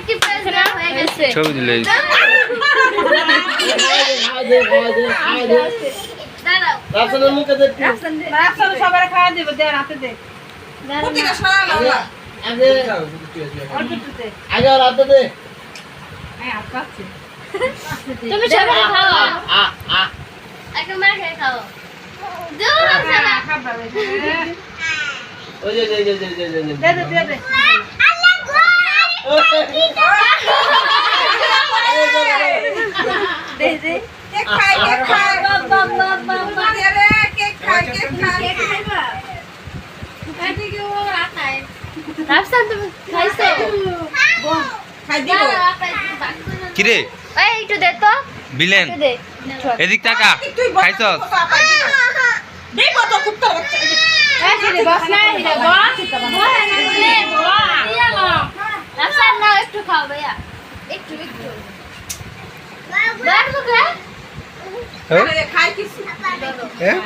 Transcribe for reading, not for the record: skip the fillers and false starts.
কি প্রেজেন্ট হয়ে গেছে ছবি দিলে দাঁড়াও রাফসানের মুখে দে রাফসান সবারে খাওয়া দেব দে রাতে দে প্রতিটা সরা না আগে অল্পতে আগে আর হাতে দে এই আপাচ্ছে তুমি সবাই খাও আ আ একটা মার খেয়ে খাও দূর আছে না খাবা ওই যে দে দে দে দে কেক খাই বাবা রে কেক খাই এদিকে ও রাখায় রাফসান তুমি খাইছো খাই দিব কিরে এই একটু দে তো বিলেন একটু দে এদিক টাকা তুই খাইছস দেব তো কুত্তা বাচ্চা এই ছেলে বস না হিরে বস রাফসান নাও একটু খাও ভাইয়া একটু দাঁড় মুখে খাই কিছু হ্যাঁ